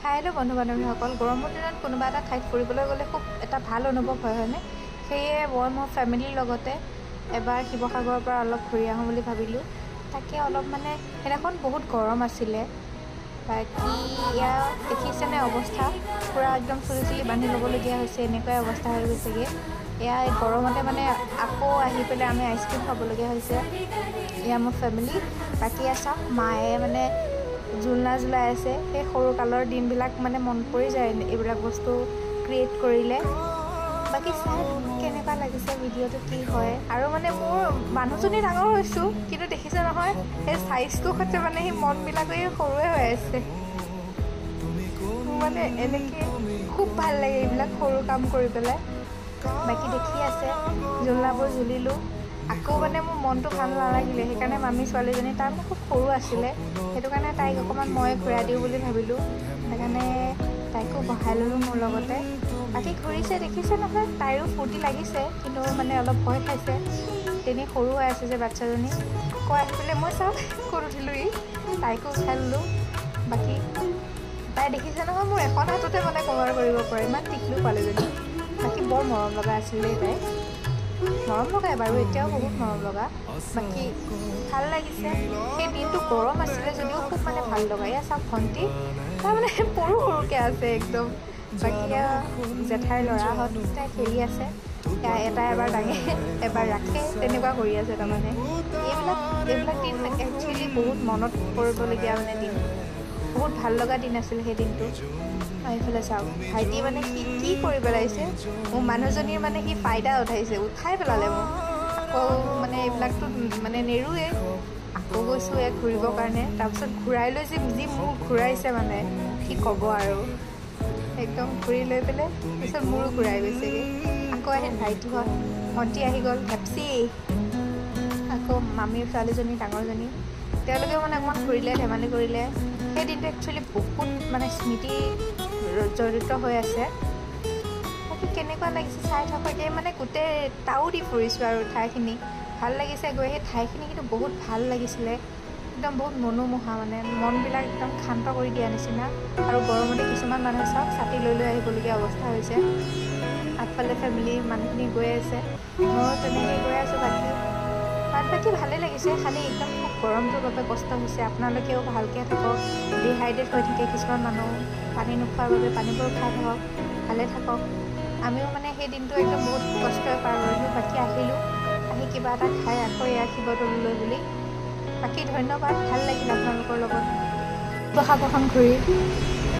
Hello' বন্ধু বান্ধৱীসকল, গৰমৰ দিনত কোনোবা এটা ঠাইত ফুৰিবলৈ গ'লে খুব এটা ভাল অনুভৱ হয় হয়নে? সেয়ে মই মোৰ ফেমিলিৰ লগতে এবাৰ শিৱসাগৰৰ পৰা অলপ ঘূৰি আহোঁ বুলি ভাবিলোঁ। তাকে অলপ মানে সেইদিনাখন বহুত গৰম আছিলে। বাকী ইয়াৰ দেখিছেনে অৱস্থা, পূৰা একদম চুলি বান্ধি ল'বলগীয়া হৈছে, এনেকুৱাই অৱস্থা হৈ গৈছেগৈ। এয়া গৰমতে মানে আকৌ আহি পেলাই আমি আইচক্ৰীম খাবলগীয়া হৈছে। এয়া মোৰ ফেমিলি। বাকী চাওক, মায়ে মানে জোলনা জোলাই আছে। সেই সৰুকালৰ দিনবিলাক মানে মন পৰি যায় এইবিলাক বস্তু ক্ৰিয়েট কৰিলে। বাকী চাই কেনেকুৱা লাগিছে ভিডিঅ'টো, কি হয়। আৰু মানে মোৰ মানুহজনী ডাঙৰ হৈছোঁ, কিন্তু দেখিছে নহয় সেই চাইজটোৰ সৈতে মানে সেই মনবিলাকো সৰুৱে হৈ আছে। মোৰ মানে এনেকৈ খুব ভাল লাগে এইবিলাক সৰু কাম কৰি পেলাই। বাকী দেখি আছে জোলনাবোৰ জুলিলোঁ। আকৌ মানে মোৰ মনটো ভাল নালাগিলে, সেইকাৰণে মামী ছোৱালীজনী তাই মানে খুব সৰু আছিলে, সেইটো কাৰণে তাইক অকণমান মই ঘূৰাই দিওঁ বুলি ভাবিলোঁ। সেইকাৰণে তাইকো বহাই ল'লোঁ মোৰ লগতে। বাকী ঘূৰিছে দেখিছে নহয়, তাইৰো ফূৰ্তি লাগিছে, কিন্তু মানে অলপ ভয় খাইছে, তেনেই সৰু হৈ আছে যে বাচ্ছাজনী। আকৌ আহি পেলাই মই চাওক ক'ত উঠিলোঁহি, তাইকো উঠাই ল'লোঁ। বাকী তাই দেখিছে নহয় মোৰ এখন হাততে মানে কভাৰ কৰিব পাৰে, ইমান টিকলু পোৱালীজনী। বাকী বৰ মৰম লগা আছিলে তাই, মৰম লগাই বাৰু, এতিয়াও বহুত মৰম লগা। বাকী ভাল লাগিছে। সেই দিনটো গৰম আছিলে যদিও খুব মানে ভাল লগা। এয়া চাওক ভণ্টি, তাৰ মানে সৰুকৈ আছে একদম। বাকী জেঠাইৰ ল'ৰাহঁত তাই খেলি আছে। এটা এবাৰ দাঙে এবাৰ ৰাখে, তেনেকুৱা কৰি আছে। তাৰমানে এইবিলাক দিন একচুৱেলি বহুত মনত পৰিবলগীয়া মানে দিন, বহুত ভাল লগা দিন আছিল সেই দিনটো। এইফালে চাওক, ভাইটি মানে সি কি কৰি পেলাইছে, মোৰ মানুহজনীৰ মানে সি ফাইদা উঠাইছে, উঠাই পেলালে মোক। আকৌ মানে এইবিলাকতো মানে নেৰোৱে। আকৌ গৈছোঁ ঘূৰিবৰ কাৰণে, তাৰপিছত ঘূৰাই লৈ যি মোক ঘূৰাইছে মানে কি ক'ব আৰু। একদম ঘূৰি লৈ পেলাই পিছত মোৰো ঘূৰাই গৈছেগৈ। আকৌ আহিল ভাইটিহঁত, ভণ্টি আহি গ'ল হেপচি। আকৌ মামীৰ ছোৱালীজনী ডাঙৰজনী, তেওঁলোকেও মানে অকণমান ঘূৰিলে, ধেমালি কৰিলে। সেই দিনটো একচুৱেলি বহুত মানে স্মৃতি জড়িত হৈ আছে। বাকী কেনেকুৱা লাগিছে চাই থকাকৈ, মানে গোটেই টাউ দি ফুৰিছোঁ আৰু ঠাইখিনি ভাল লাগিছে গৈ। সেই ঠাইখিনি কিন্তু বহুত ভাল লাগিছিলে, একদম বহুত মনোমোহা, মানে মনবিলাক একদম শান্ত কৰি দিয়া নিচিনা। আৰু গৰমতে কিছুমান মানুহে চাওক ছাতি লৈ আহিবলগীয়া অৱস্থা হৈছে। আগফালে ফেমিলিৰ মানুহখিনি গৈ আছে, ময়ো তেনেকৈ গৈ আছোঁ। বাকী ভালেই লাগিছে, খালি একদম খুব গৰমটোৰ বাবে কষ্ট হৈছে। আপোনালোকেও ভালকৈ থাকক, ডিহাইড্ৰেট হৈ থাকে কিছুমান মানুহ, পানী নোখোৱাৰ বাবে পানীবোৰ খাই থাকক, ভালে থাকক। আমিও মানে সেই দিনটো একদম বহুত কষ্টৰে পাৰ কৰিলোঁ। বাকী আহিলোঁ, আহি কিবা এটা খাই আকৌ এয়া শিৱদৌললৈ বুলি। বাকী ধন্যবাদ, ভাল লাগিল আপোনালোকৰ লগত শিৱসাগৰখন ঘূৰি।